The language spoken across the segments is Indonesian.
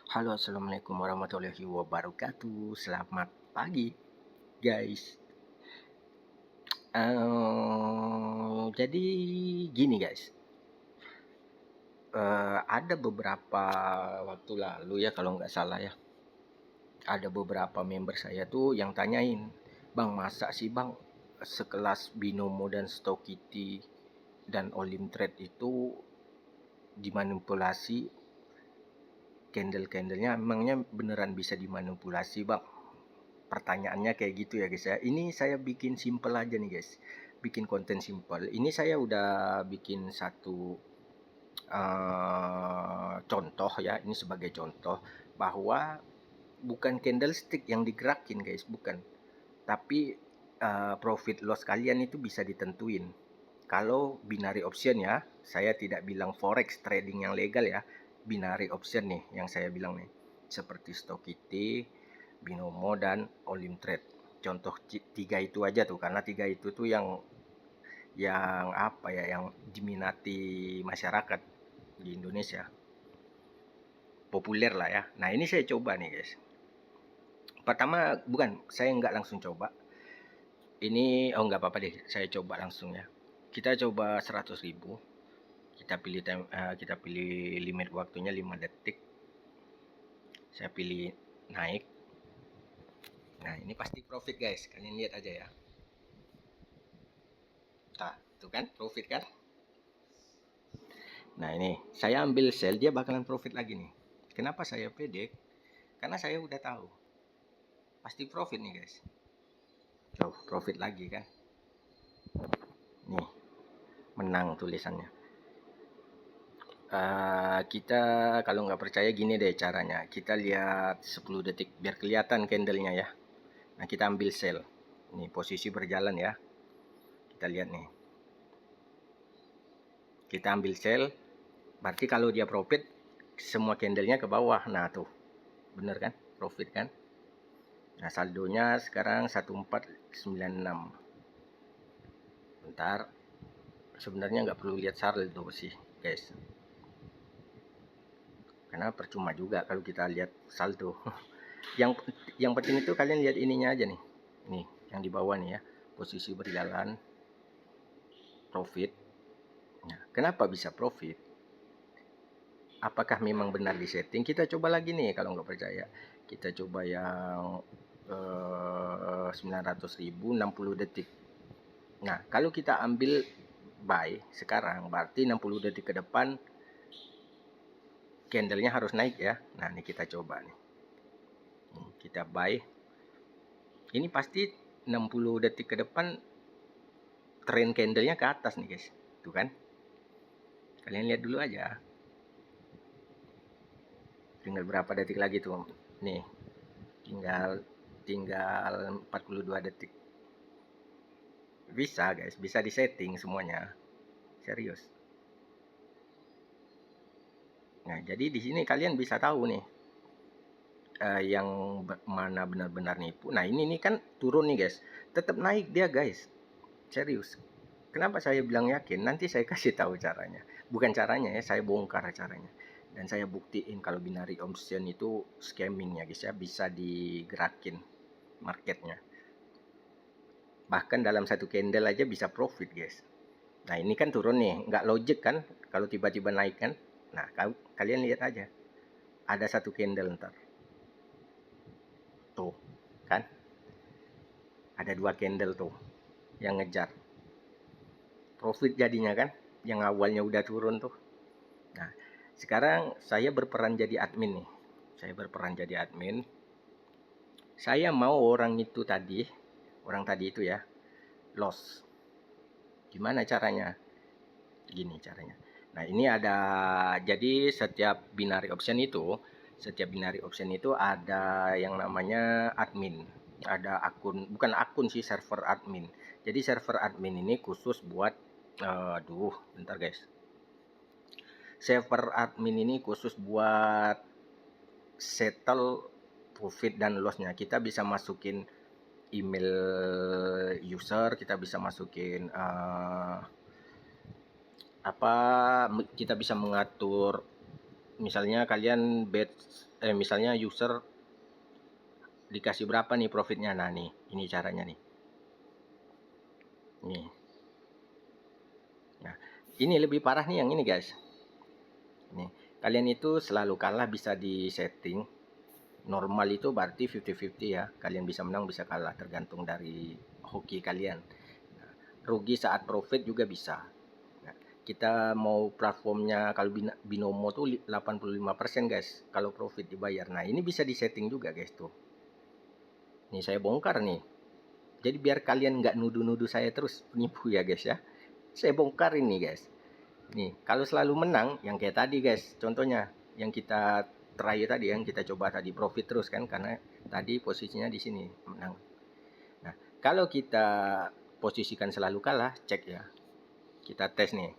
Halo, assalamualaikum warahmatullahi wabarakatuh. Selamat pagi, guys. Jadi gini, guys. Ada beberapa waktu lalu ya, kalau nggak salah ya, ada beberapa member saya tuh yang tanyain, Bang, masa sih Bang sekelas Binomo dan Stokity dan Olim Trade itu dimanipulasi candle-candlenya, emangnya beneran bisa dimanipulasi Bang? Pertanyaannya kayak gitu ya guys ya. Ini saya bikin simple aja nih guys. Bikin konten simple. Ini saya udah bikin satu contoh ya. Ini sebagai contoh bahwa bukan candlestick yang digerakin guys, bukan. Tapi profit loss kalian itu bisa ditentuin. Kalau binary option ya, saya tidak bilang forex trading yang legal ya. Binary option nih yang saya bilang nih. Seperti Stokity, Binomo dan Olim Trade. Contoh tiga itu aja tuh, karena tiga itu tuh yang apa ya, yang diminati masyarakat di Indonesia. Populer lah ya. Nah, ini saya coba nih, guys. Pertama, bukan, saya nggak langsung coba. Ini, oh nggak apa-apa deh, saya coba langsung ya. Kita coba 100.000. Kita pilih limit waktunya 5 detik. Saya pilih naik. Nah, ini pasti profit, guys. Kalian lihat aja ya. Nah, tuh kan profit kan? Nah, ini saya ambil sell, dia bakalan profit lagi nih. Kenapa saya pede? Karena saya udah tahu pasti profit nih, guys. Tuh, profit lagi kan? Nih, menang tulisannya. Kita kalau nggak percaya gini deh caranya. Kita lihat 10 detik biar kelihatan candlenya ya. Nah, kita ambil sell. Nih, posisi berjalan ya. Kita lihat nih. Kita ambil sell. Berarti kalau dia profit, semua candlenya ke bawah. Nah, tuh. Bener kan? Profit kan? Nah, saldonya sekarang 1496. Bentar. Sebenarnya nggak perlu lihat saldo sih, guys. Karena percuma juga kalau kita lihat saldo. yang yang penting itu kalian lihat ininya aja nih. Nih, yang di bawah nih ya. Posisi berjalan, profit. Nah, kenapa bisa profit? Apakah memang benar di setting? Kita coba lagi nih kalau nggak percaya. Kita coba yang 900.000 60 detik. Nah, kalau kita ambil buy sekarang, berarti 60 detik ke depan candlenya harus naik ya. Nah, ini kita coba nih. Kita buy. Ini pasti 60 detik ke depan trend candlenya ke atas nih guys. Tuh kan. Kalian lihat dulu aja. Tinggal berapa detik lagi tuh. Nih. Tinggal 42 detik. Bisa guys, bisa disetting semuanya. Serius. Nah, jadi di sini kalian bisa tahu nih yang mana benar-benar nipu. Nah, ini nih kan turun nih guys. Tetap naik dia guys. Serius. Kenapa saya bilang yakin? Nanti saya kasih tahu caranya. Bukan caranya ya, saya bongkar caranya. Dan saya buktiin kalau binary option itu scamming ya guys ya, bisa digerakin marketnya. Bahkan dalam satu candle aja bisa profit guys. Nah, ini kan turun nih, nggak logic kan kalau tiba-tiba naik kan. Nah, kalian lihat aja. Ada satu candle ntar. Tuh, kan? Ada dua candle tuh yang ngejar. Profit jadinya kan, yang awalnya udah turun tuh. Nah, sekarang saya berperan jadi admin nih. Saya berperan jadi admin. Saya mau orang tadi itu ya, loss. Gimana caranya? Gini caranya. Nah, ini ada, jadi setiap binary option itu ada yang namanya admin. Ada akun, bukan akun sih, server admin. Jadi server admin ini khusus buat, aduh, bentar guys. Server admin ini khusus buat settle profit dan lossnya. Kita bisa masukin email user, kita bisa masukin apa, kita bisa mengatur misalnya kalian misalnya user dikasih berapa nih profitnya. Nah nih, ini caranya nih. Nih. Nah, ini lebih parah nih yang ini guys. Nih, kalian itu selalu kalah bisa di setting. Normal itu berarti 50-50 ya. Kalian bisa menang bisa kalah tergantung dari hoki kalian. Nah, rugi saat profit juga bisa. Nah, kita mau platformnya kalau binomo tuh 85% guys kalau profit dibayar. Nah, ini bisa di setting juga guys tuh. Nih saya bongkar nih. Jadi biar kalian nggak nuduh-nuduh saya terus penipu ya guys ya. Saya bongkar ini guys. Nih, kalau selalu menang, yang kayak tadi guys, contohnya yang kita terakhir tadi yang kita coba tadi profit terus kan karena tadi posisinya di sini menang. Nah, kalau kita posisikan selalu kalah, cek ya. Kita tes nih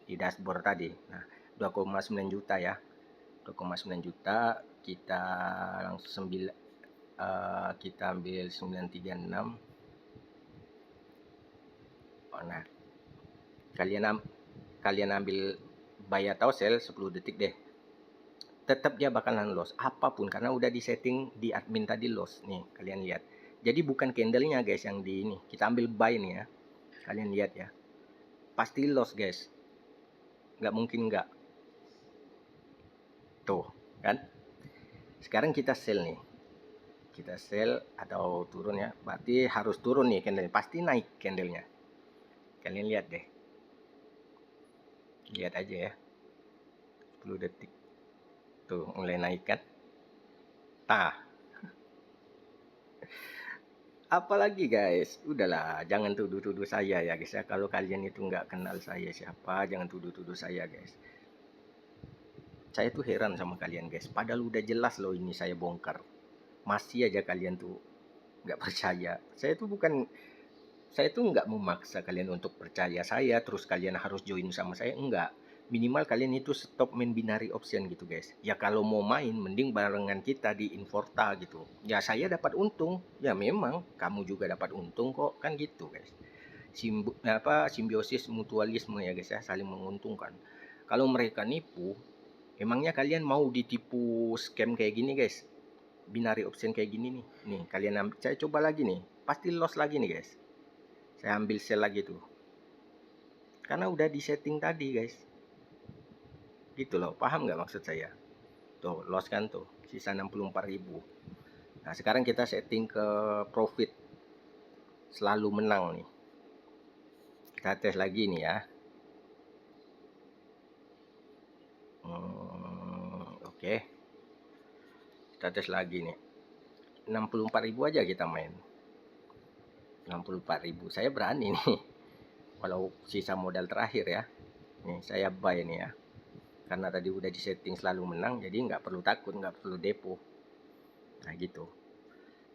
di dashboard tadi. Nah, 2,9 juta ya. 2,9 juta kita langsung kita ambil 936. Oh, nah, kalian ambil buy atau sell 10 detik deh. Tetap dia bakalan loss apapun karena udah di setting di admin tadi loss nih kalian lihat. Jadi bukan candlenya guys yang di ini, kita ambil buy nih ya, kalian lihat ya, pasti loss guys, nggak mungkin nggak. Tuh kan, sekarang kita sell nih, kita sell atau turun ya, berarti harus turun nih candle, pasti naik candlenya. Kalian lihat deh, lihat aja ya, 10 detik tuh mulai naik kan. Nah, apalagi guys, udahlah jangan tuduh-tuduh saya ya guys ya. Kalau kalian itu nggak kenal saya siapa, jangan tuduh-tuduh saya guys. Saya tuh heran sama kalian guys, padahal udah jelas loh ini saya bongkar, masih aja kalian tuh nggak percaya. Saya tuh nggak memaksa kalian untuk percaya saya terus kalian harus join sama saya, enggak. Minimal kalian itu stop main binary option gitu guys. Ya kalau mau main mending barengan kita di Inforta gitu. Ya saya dapat untung, ya memang kamu juga dapat untung kok, kan gitu guys. Simbiosis mutualisme ya guys ya, saling menguntungkan. Kalau mereka nipu, emangnya kalian mau ditipu scam kayak gini guys? Binary option kayak gini nih. Nih kalian saya coba lagi nih, pasti loss lagi nih guys. Saya ambil sell lagi tuh. Karena udah di setting tadi guys. Gitu loh, paham nggak maksud saya? Tuh, loss kan tuh, sisa 64.000. Nah, sekarang kita setting ke profit. Selalu menang nih. Kita tes lagi nih ya. Oke. Kita tes lagi nih. 64.000 aja kita main. 64.000. Saya berani nih. Kalau sisa modal terakhir ya. Nih, saya buy nih ya. Karena tadi udah di setting selalu menang, jadi nggak perlu takut, nggak perlu depo. Nah gitu.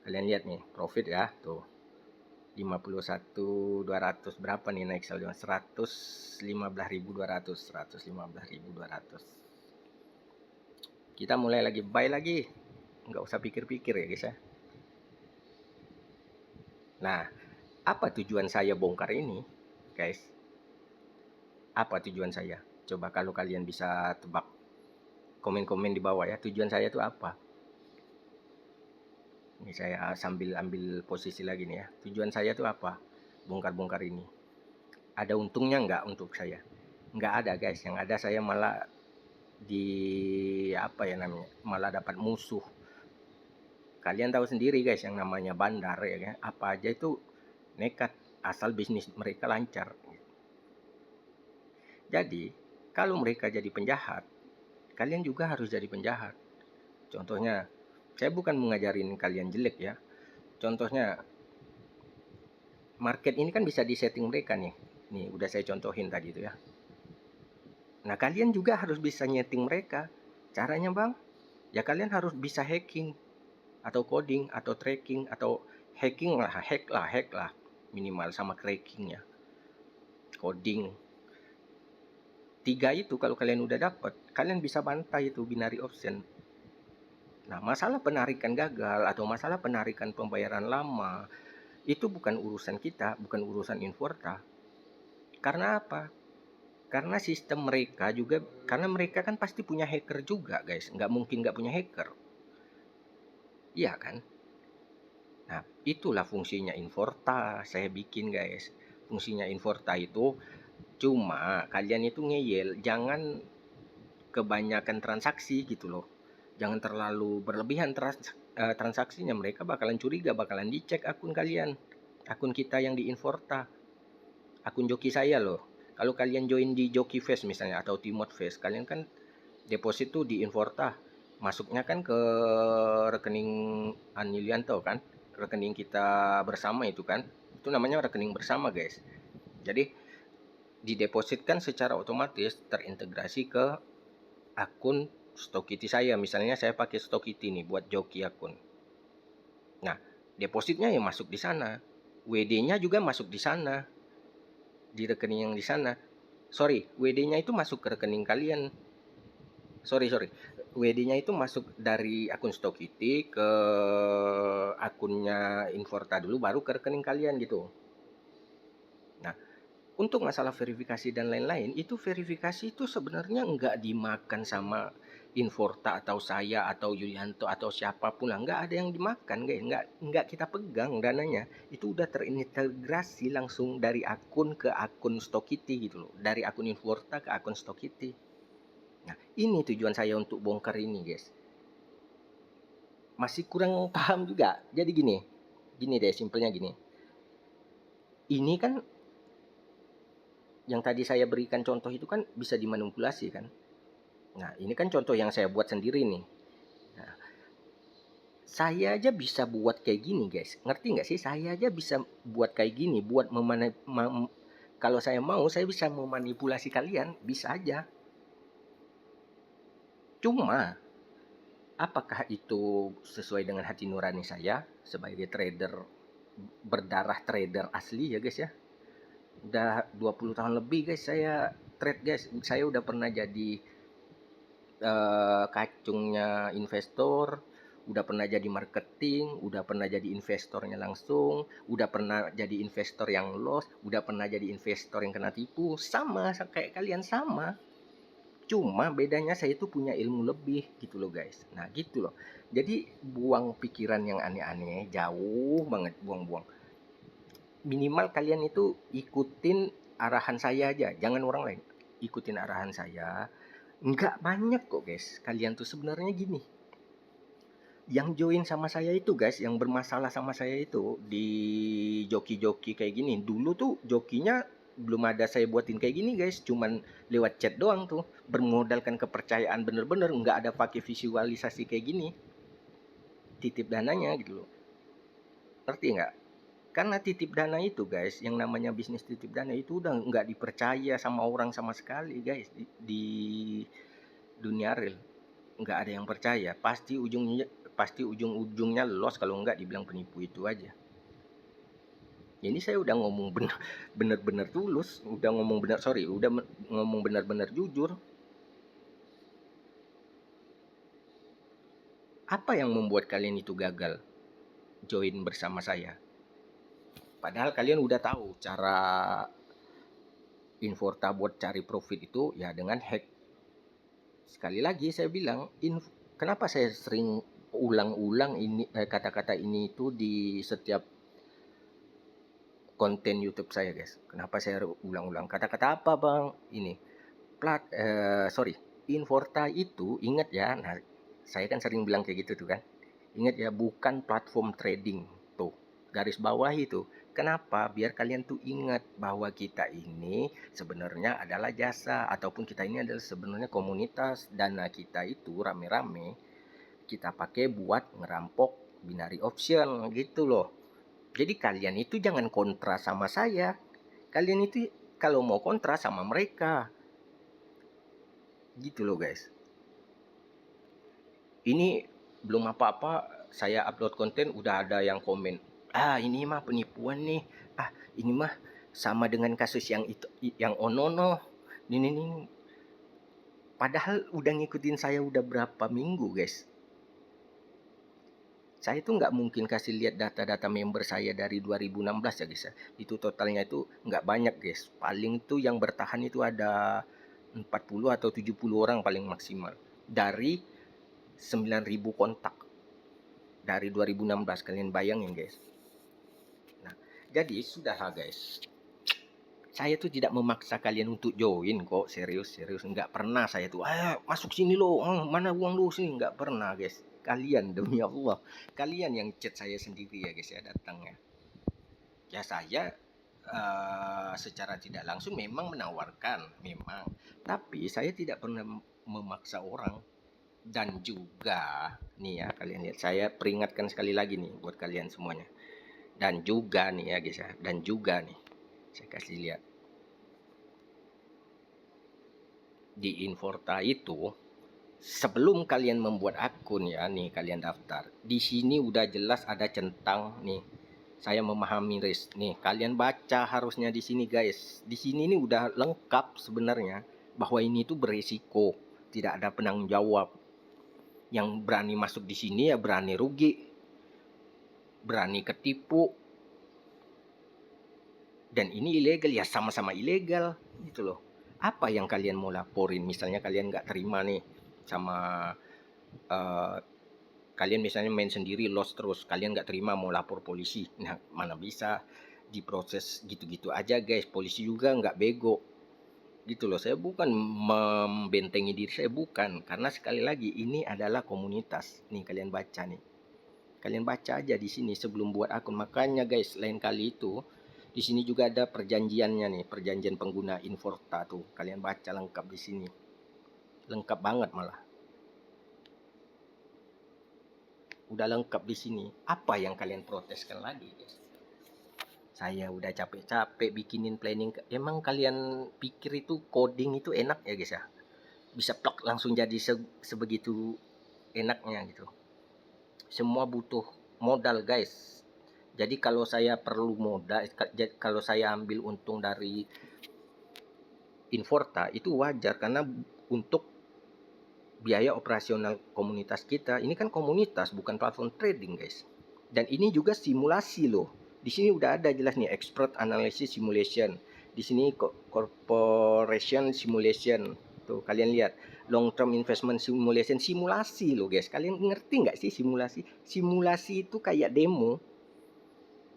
Kalian lihat nih, profit ya, tuh. 51.200 berapa nih naik saldo? 115.200, 115.200. Kita mulai lagi buy lagi. Nggak usah pikir-pikir ya guys ya. Nah, apa tujuan saya bongkar ini, guys? Apa tujuan saya? Coba kalau kalian bisa tebak, komen-komen di bawah ya. Tujuan saya itu apa? Ini saya sambil ambil posisi lagi nih ya. Tujuan saya itu apa? Bongkar-bongkar ini. Ada untungnya nggak untuk saya? Nggak ada guys. Yang ada saya malah di apa ya namanya? Malah dapat musuh. Kalian tahu sendiri guys yang namanya bandar ya kan? Apa aja itu nekat asal bisnis mereka lancar. Jadi, kalau mereka jadi penjahat, kalian juga harus jadi penjahat. Contohnya, saya bukan mengajarin kalian jelek ya. Contohnya, market ini kan bisa disetting mereka nih. Nih, udah saya contohin tadi itu ya. Nah, kalian juga harus bisa nyeting mereka. Caranya bang, ya kalian harus bisa hacking, atau coding, atau tracking, atau hack lah. Minimal sama cracking ya. Coding. 3 itu kalau kalian udah dapat, kalian bisa bantai itu binary option. Nah, masalah penarikan gagal atau masalah penarikan pembayaran lama itu bukan urusan kita, bukan urusan Inforta. Karena apa? Karena sistem mereka juga, karena mereka kan pasti punya hacker juga guys, nggak mungkin nggak punya hacker, iya kan? Nah, itulah fungsinya Inforta saya bikin guys. Fungsinya Inforta itu cuma kalian itu ngeyel, jangan kebanyakan transaksi gitu loh. Jangan terlalu berlebihan transaksinya, mereka bakalan curiga, bakalan dicek akun kalian. Akun kita yang di Inforta, akun joki saya loh. Kalau kalian join di Joki Face misalnya atau Timot Face, kalian kan deposit tuh di Inforta. Masuknya kan ke rekening Anilianto kan, rekening kita bersama itu kan. Itu namanya rekening bersama, guys. Jadi didepositkan secara otomatis terintegrasi ke akun Stokity saya. Misalnya saya pakai Stokity nih buat joki akun. Nah, depositnya ya masuk di sana. WD-nya juga masuk di sana. Di rekening yang di sana. Sorry, WD-nya itu masuk ke rekening kalian. Sorry. WD-nya itu masuk dari akun Stokity ke akunnya Inforta dulu, baru ke rekening kalian gitu. Nah, untuk masalah verifikasi dan lain-lain, itu verifikasi itu sebenarnya nggak dimakan sama Inforta atau saya atau Yulianto atau siapapun lah, nggak ada yang dimakan guys, nggak kita pegang dananya, itu udah terintegrasi langsung dari akun ke akun Stokity gitu loh, dari akun Inforta ke akun Stokity. Nah, ini tujuan saya untuk bongkar ini guys. Masih kurang paham juga. Jadi gini deh, simpelnya gini. Ini kan yang tadi saya berikan contoh itu kan bisa dimanipulasi kan. Nah, ini kan contoh yang saya buat sendiri nih. Nah, saya aja bisa buat kayak gini guys. Ngerti nggak sih? Saya aja bisa buat kayak gini. Kalau saya mau, saya bisa memanipulasi kalian. Bisa aja. Cuma, apakah itu sesuai dengan hati nurani saya sebagai trader, berdarah trader asli ya guys ya? Udah 20 tahun lebih guys saya trade guys. Saya udah pernah jadi kacungnya investor, udah pernah jadi marketing, udah pernah jadi investornya langsung, udah pernah jadi investor yang loss, udah pernah jadi investor yang kena tipu, sama kayak kalian sama. Cuma bedanya saya itu punya ilmu lebih gitu loh guys. Nah gitu loh. Jadi buang pikiran yang aneh-aneh, jauh banget buang-buang. Minimal kalian itu ikutin arahan saya aja, jangan orang lain. Ikutin arahan saya. Nggak banyak kok guys. Kalian tuh sebenarnya gini. Yang join sama saya itu guys, yang bermasalah sama saya itu di joki-joki kayak gini. Dulu tuh jokinya belum ada saya buatin kayak gini guys, cuman lewat chat doang tuh, bermodalkan kepercayaan bener-bener, nggak ada pakai visualisasi kayak gini, titip dananya gitu loh, ngerti nggak? Karena titip dana itu guys, yang namanya bisnis titip dana itu udah nggak dipercaya sama orang sama sekali guys, di dunia real nggak ada yang percaya, pasti ujung-ujungnya loss kalau nggak dibilang penipu itu aja. Ini saya udah ngomong bener-bener tulus, udah ngomong bener, sorry, udah ngomong bener-bener jujur. Apa yang membuat kalian itu gagal join bersama saya? Padahal kalian udah tahu cara Inforta buat cari profit itu ya dengan hack. Sekali lagi saya bilang, kenapa saya sering ulang-ulang ini kata-kata ini itu di setiap konten YouTube saya guys. Kenapa saya ulang-ulang? Kata-kata apa bang? Ini sorry, Inforta itu ingat ya. Nah, saya kan sering bilang kayak gitu tuh kan. Ingat ya, bukan platform trading tuh. Garis bawah itu. Kenapa? Biar kalian tuh ingat bahwa kita ini sebenarnya adalah jasa, ataupun kita ini adalah sebenarnya komunitas. Dana kita itu rame-rame kita pakai buat ngerampok binary option gitu loh. Jadi kalian itu jangan kontra sama saya. Kalian itu kalau mau kontra sama mereka. Gitu loh guys. Ini belum apa-apa saya upload konten udah ada yang komen. Ah, ini mah penipuan nih. Ah, ini mah sama dengan kasus yang itu yang Onono. Ini. Padahal udah ngikutin saya udah berapa minggu, guys. Saya tuh nggak mungkin kasih lihat data-data member saya dari 2016 ya guys ya. Itu totalnya itu nggak banyak guys. Paling tuh yang bertahan itu ada 40 atau 70 orang paling maksimal. Dari 9.000 kontak. Dari 2016 kalian bayangin guys. Nah, jadi sudahlah guys. Saya tuh tidak memaksa kalian untuk join kok, serius nggak pernah saya tuh masuk sini lo, mana uang lo sini, nggak pernah guys. Kalian demi Allah, kalian yang chat saya sendiri ya guys ya datangnya. Ya saya secara tidak langsung memang menawarkan, memang, tapi saya tidak pernah memaksa orang. Dan juga nih ya, kalian lihat, saya peringatkan sekali lagi nih buat kalian semuanya. Dan juga nih ya guys ya, dan juga nih saya kasih lihat di Inforta itu, sebelum kalian membuat akun ya nih, kalian daftar. Di sini udah jelas ada centang nih. Saya memahami risk nih. Kalian baca harusnya di sini guys. Di sini ini udah lengkap sebenarnya bahwa ini tuh berisiko, tidak ada penanggung jawab. Yang berani masuk di sini ya berani rugi, berani ketipu. Dan ini ilegal ya, sama-sama ilegal gitu loh. Apa yang kalian mau laporin? Misalnya kalian nggak terima nih sama uh, kalian misalnya main sendiri lost terus, kalian nggak terima mau lapor polisi. Nah, mana bisa diproses gitu-gitu aja guys. Polisi juga nggak bego gitu loh. Saya bukan membentengi diri saya, bukan, karena sekali lagi ini adalah komunitas nih. Kalian baca nih, kalian baca aja di sini sebelum buat akun. Makanya guys, lain kali itu di sini juga ada perjanjiannya nih, perjanjian pengguna Inforta tuh. Kalian baca lengkap di sini. Lengkap banget malah. Udah lengkap di sini. Apa yang kalian proteskan lagi, guys? Saya udah capek-capek bikinin planning. Emang kalian pikir itu coding itu enak ya, guys ya? Bisa plok langsung jadi sebegitu enaknya gitu. Semua butuh modal, guys. Jadi kalau saya perlu modal, kalau saya ambil untung dari Inforta itu wajar, karena untuk biaya operasional komunitas kita. Ini kan komunitas, bukan platform trading guys. Dan ini juga simulasi loh. Di sini udah ada jelas nih, expert analysis simulation. Di sini corporation simulation. Tuh kalian lihat, long term investment simulation, simulasi loh guys. Kalian ngerti nggak sih simulasi? Simulasi itu kayak demo,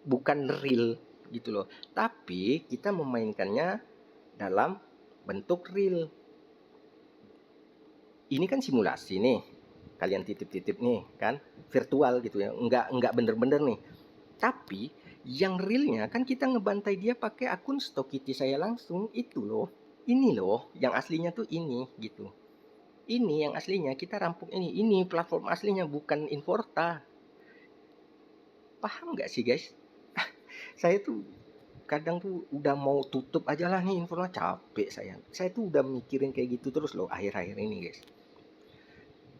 bukan real gitu loh. Tapi kita memainkannya dalam bentuk real. Ini kan simulasi nih, kalian titip-titip nih kan, virtual gitu ya, nggak bener-bener nih. Tapi yang realnya kan kita ngebantai dia pakai akun Stokity saya langsung itu loh. Ini loh yang aslinya tuh ini gitu. Ini yang aslinya kita rampung, ini platform aslinya, bukan Inforta. Paham nggak sih guys? Saya tuh kadang tuh udah mau tutup aja lah nih Inforta, capek saya. Saya tuh udah mikirin kayak gitu terus loh akhir-akhir ini guys.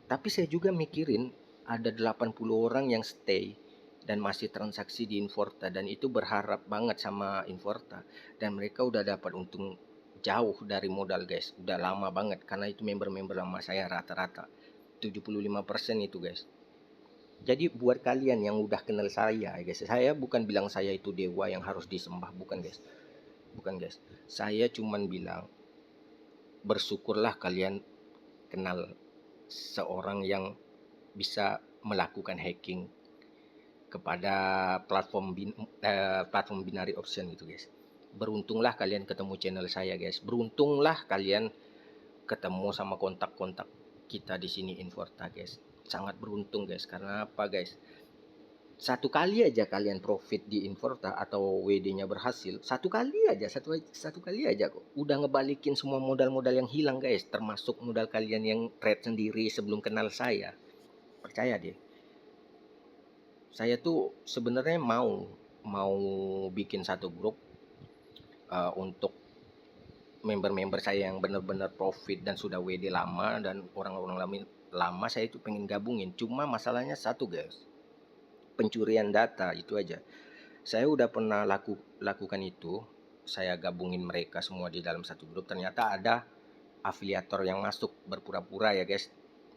Tapi saya juga mikirin ada 80 orang yang stay dan masih transaksi di Inforta, dan itu berharap banget sama Inforta, dan mereka udah dapat untung jauh dari modal guys. Udah lama banget, karena itu member-member lama saya rata-rata 75% itu guys. Jadi buat kalian yang udah kenal saya guys, saya bukan bilang saya itu dewa yang harus disembah, bukan guys. Bukan guys. Saya cuman bilang bersyukurlah kalian kenal seorang yang bisa melakukan hacking kepada platform binary option gitu guys. Beruntunglah kalian ketemu channel saya guys. Beruntunglah kalian ketemu sama kontak-kontak kita di sini Inforta guys. Sangat beruntung guys. Karena apa guys? Satu kali aja kalian profit di Inforta atau WD-nya berhasil, satu kali aja kok udah ngebalikin semua modal-modal yang hilang guys, termasuk modal kalian yang trade sendiri sebelum kenal saya. Percaya deh. Saya tuh sebenarnya mau bikin satu grup untuk member-member saya yang benar-benar profit dan sudah WD lama, dan orang-orang lama saya itu pengen gabungin. Cuma masalahnya satu guys, pencurian data itu aja. Saya udah pernah lakukan itu. Saya gabungin mereka semua di dalam satu grup. Ternyata ada afiliator yang masuk berpura-pura ya guys.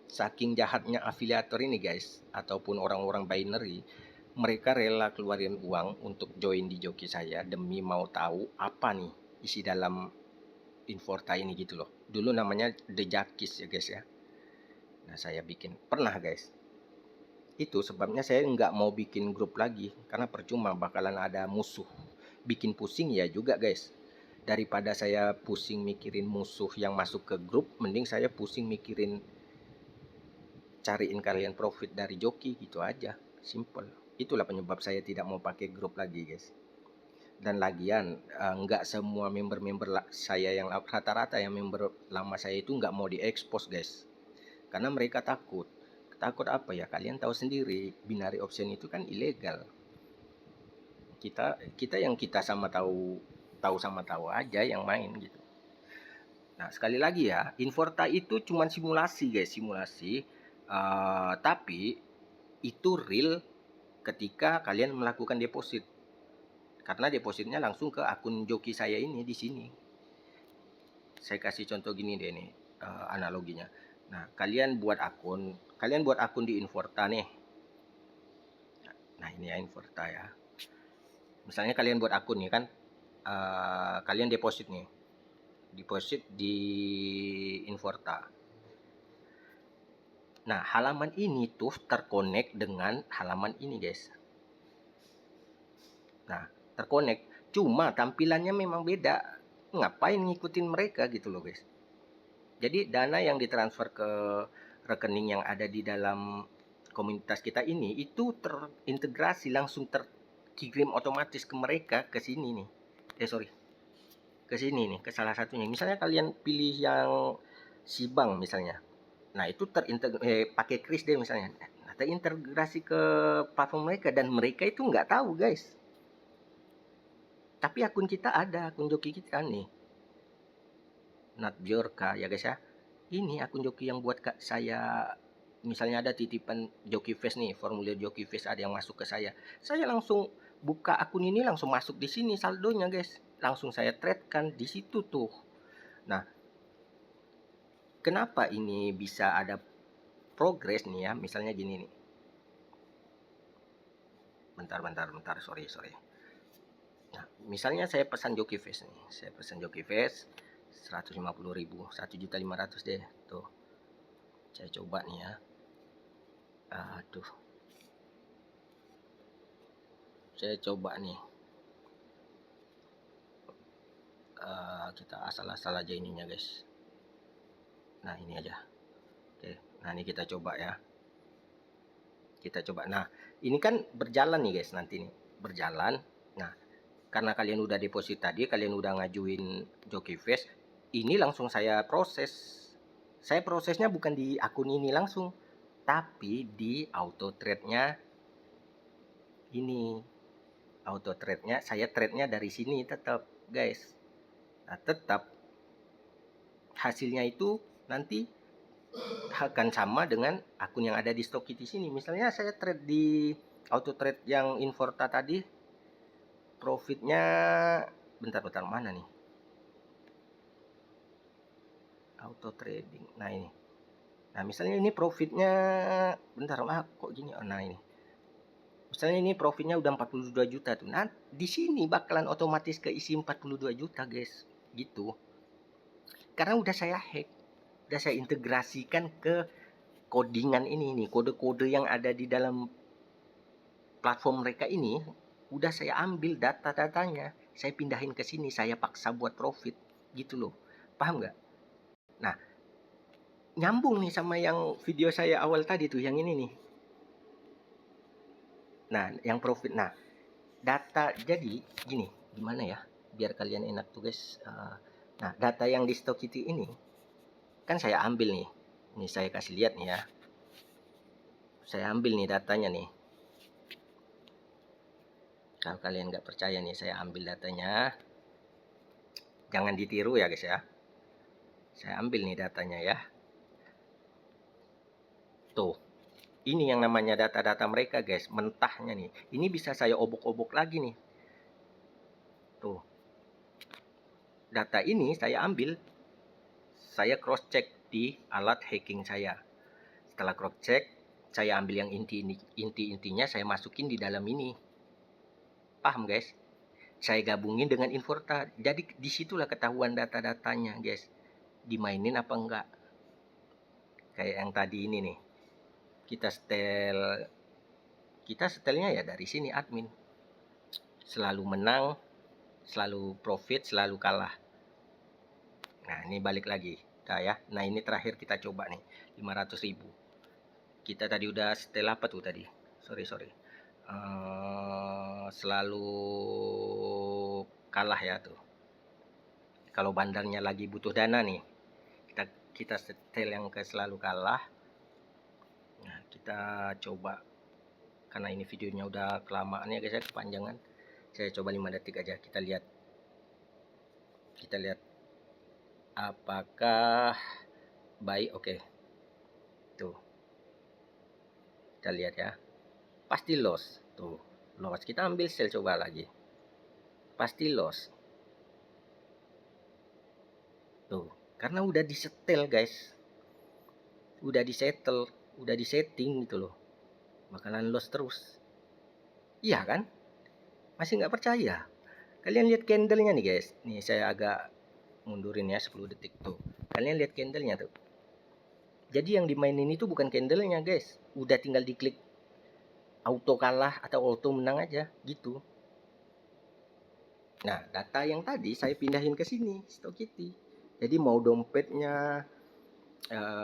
Saking jahatnya afiliator ini guys, ataupun orang-orang binary, mereka rela keluarin uang untuk join di joki saya demi mau tahu apa nih isi dalam Inforta ini gitu loh. Dulu namanya The Jakis ya guys ya. Nah saya bikin, pernah guys. Itu sebabnya saya nggak mau bikin grup lagi, karena percuma bakalan ada musuh. Bikin pusing ya juga guys. Daripada saya pusing mikirin musuh yang masuk ke grup, mending saya pusing mikirin cariin kalian profit dari joki gitu aja. Simple. Itulah penyebab saya tidak mau pakai grup lagi guys. Dan lagian nggak semua member-member saya yang rata-rata yang member lama saya itu nggak mau diekspos guys, karena mereka takut. Takut apa ya, kalian tahu sendiri, binary option itu kan ilegal. Kita yang kita sama tahu tahu sama tahu aja yang main gitu. Nah sekali lagi ya, Inforta itu cuma simulasi guys, simulasi. Tapi itu real ketika kalian melakukan deposit, karena depositnya langsung ke akun joki saya ini di sini. Saya kasih contoh gini deh nih, analoginya. Nah, kalian buat akun di Inforta nih. Nah, ini ya Inforta ya. Misalnya kalian buat akun nih kan, kalian deposit nih. Deposit di Inforta. Nah, halaman ini tuh terkonek dengan halaman ini, guys. Nah, terkonek. Cuma tampilannya memang beda. Ngapain ngikutin mereka gitu loh, guys. Jadi dana yang ditransfer ke rekening yang ada di dalam komunitas kita ini itu terintegrasi langsung terkirim otomatis ke mereka ke sini nih. Ke sini nih, ke salah satunya. Misalnya kalian pilih yang si bank misalnya. Nah, itu pakai kris deh misalnya. Nah, terintegrasi ke platform mereka dan mereka itu nggak tahu, guys. Tapi akun kita ada, akun joki kita nih. Not Bjorka ya guys ya. Ini akun joki yang buat saya, misalnya ada titipan Joki Face nih, formulir Joki Face ada yang masuk ke saya. Saya langsung buka akun ini, langsung masuk di sini saldonya guys. Langsung saya trade kan di situ tuh. Nah, kenapa ini bisa ada progres nih ya? Misalnya gini nih. Bentar, sorry. Nah, misalnya saya pesan Joki Face nih. Saya pesan Joki Face 150.000, 1.500.000 deh. Tuh. Saya coba nih ya. Aduh. Saya coba nih. Kita asal-asal aja ininya guys. Nah ini aja. Oke, nah ini kita coba ya. Kita coba. Nah ini kan berjalan nih guys, nanti nih berjalan. Nah karena kalian udah deposit tadi, kalian udah ngajuin Joki Face, ini langsung saya proses. Saya prosesnya bukan di akun ini langsung, tapi di auto trade-nya ini. Auto trade-nya saya trade-nya dari sini tetap guys. Nah tetap hasilnya itu nanti akan sama dengan akun yang ada di Stokity sini. Misalnya saya trade di auto trade yang Inforta tadi, profitnya bentar mana nih? Auto trading. Nah ini. Nah misalnya ini profitnya bentar kok gini? Oh, nah ini. Misalnya ini profitnya udah 42 juta tuh. Nah di sini bakalan otomatis keisi 42 juta guys. Gitu. Karena udah saya hack. Udah saya integrasikan ke codingan ini nih, kode-kode yang ada di dalam platform mereka ini. Udah saya ambil data-datanya, saya pindahin ke sini, saya paksa buat profit gitu loh. Paham nggak? Nah, nyambung nih sama yang video saya awal tadi tuh, yang ini nih. Nah, yang profit. Nah, data jadi gini, gimana ya? Biar kalian enak tuh guys. Nah, data yang di Stokity ini kan saya ambil nih. Ini saya kasih lihat nih ya. Saya ambil nih datanya nih. Kalau kalian nggak percaya nih, saya ambil datanya. Jangan ditiru ya guys ya. Saya ambil nih datanya ya. Tuh, ini yang namanya data-data mereka guys, mentahnya nih. Ini bisa saya obok-obok lagi nih. Tuh, data ini saya ambil, saya cross check di alat hacking saya. Setelah cross check, saya ambil yang inti-intinya, saya masukin di dalam ini. Paham guys? Saya gabungin dengan Inforta. Jadi disitulah ketahuan data-datanya guys. Dimainin apa enggak. Kayak yang tadi ini nih. Kita setelnya ya dari sini admin. Selalu menang, selalu profit, selalu kalah. Nah ini balik lagi. Nah, ya. Nah ini terakhir kita coba nih. 500.000. Kita tadi udah setel apa tuh tadi? Sorry. Selalu kalah ya tuh. Kalau bandarnya lagi butuh dana nih, kita setel yang ke selalu kalah. Nah kita coba, karena ini videonya udah kelamaan ya guys ya, kepanjangan. Saya coba 5 detik aja, kita lihat apakah baik. Oke. Tuh kita lihat ya, pasti loss. Tuh loss, kita ambil sell coba lagi, pasti loss. Tuh karena udah disetel guys, udah disettle, udah disetting gitu loh, bakalan loss terus. Iya kan? Masih nggak percaya? Kalian lihat candlenya nih guys. Nih saya agak mundurin ya 10 detik tuh. Kalian lihat candlenya tuh. Jadi yang dimainin itu bukan candlenya guys. Udah tinggal diklik auto kalah atau auto menang aja gitu. Nah data yang tadi saya pindahin ke sini, Stokity. Jadi mau dompetnya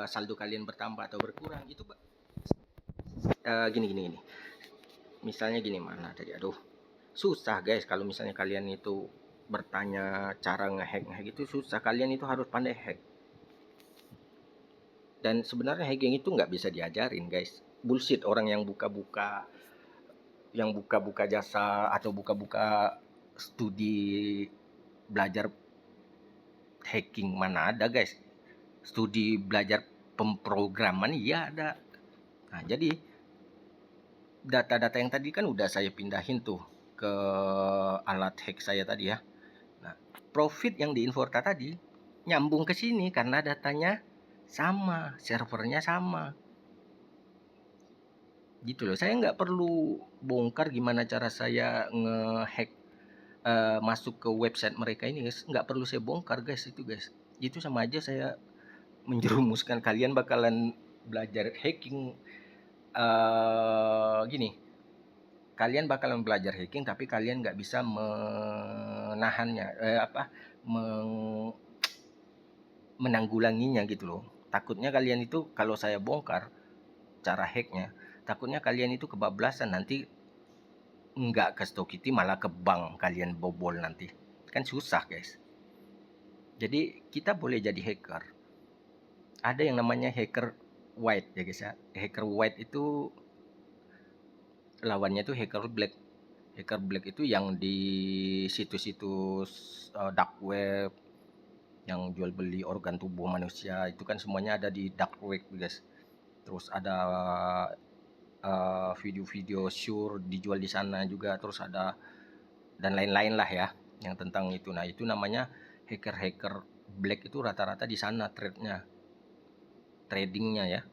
saldo kalian bertambah atau berkurang itu gini. Misalnya gini, mana tadi, aduh susah guys. Kalau misalnya kalian itu bertanya cara ngehack itu susah. Kalian itu harus pandai hack. Dan sebenarnya hacking itu nggak bisa diajarin guys. Bullshit orang yang buka-buka jasa atau buka-buka studi belajar hacking. Mana ada guys studi belajar pemrograman? Iya ada. Nah jadi data-data yang tadi kan udah saya pindahin tuh ke alat hack saya tadi ya. Nah profit yang di Inforta tadi nyambung ke sini karena datanya sama, servernya sama gitu loh. Saya nggak perlu bongkar gimana cara saya ngehack masuk ke website mereka ini guys. Nggak perlu saya bongkar guys, itu sama aja saya menjerumuskan kalian bakalan belajar hacking. Gini, kalian bakalan belajar hacking tapi kalian nggak bisa menahannya, menanggulanginya gitu loh. Takutnya kalian itu kalau saya bongkar cara hacknya, takutnya kalian itu kebablasan nanti, nggak ke Stokity malah ke bank kalian bobol nanti, kan susah guys. Jadi kita boleh jadi hacker. Ada yang namanya hacker white ya guys ya. Hacker white itu lawannya tuh hacker black. Hacker black itu yang di situs-situs dark web, yang jual beli organ tubuh manusia, itu kan semuanya ada di dark web guys. Terus ada video-video sure dijual di sana juga, terus ada dan lain-lain lah ya yang tentang itu. Nah itu namanya hacker black, itu rata-rata di sana tradingnya ya.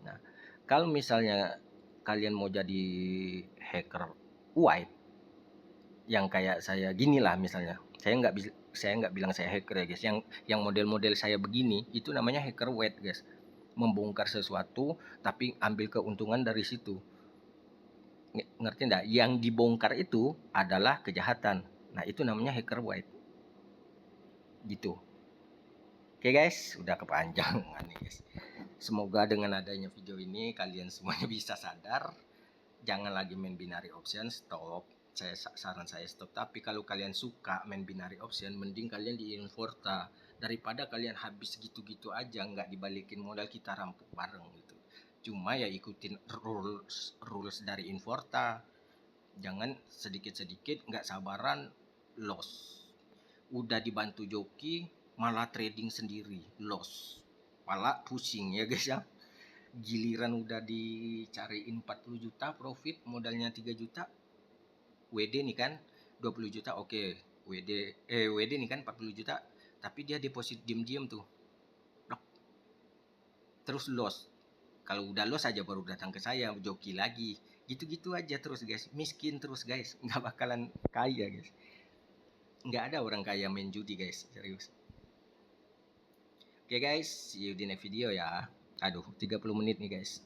Nah kalau misalnya kalian mau jadi hacker white yang kayak saya gini lah misalnya, saya nggak bilang saya hacker ya guys, yang model-model saya begini itu namanya hacker white guys. Membongkar sesuatu tapi ambil keuntungan dari situ. Ngerti enggak? Yang dibongkar itu adalah kejahatan. Nah itu namanya hacker white gitu. Oke guys, udah kepanjangan nih guys. Semoga dengan adanya video ini kalian semuanya bisa sadar, jangan lagi main binary option, stop. Saran saya stop. Tapi kalau kalian suka main binary option, mending kalian di Inforta, daripada kalian habis gitu-gitu aja nggak dibalikin modal, kita rampok bareng gitu. Cuma ya ikutin rules dari Inforta. Jangan sedikit-sedikit nggak sabaran loss. Udah dibantu joki malah trading sendiri loss. Malah pusing ya guys ya. Giliran udah dicariin 40 juta profit, modalnya 3 juta. WD nih kan 20 juta, oke. WD nih kan 40 juta, tapi dia deposit diam-diam tuh. Terus loss. Kalau udah los aja baru datang ke saya joki lagi. Gitu-gitu aja terus guys. Miskin terus guys. Nggak bakalan kaya guys. Nggak ada orang kaya main judi guys. Serius. Oke guys, see you di next video ya. Aduh, 30 menit nih guys.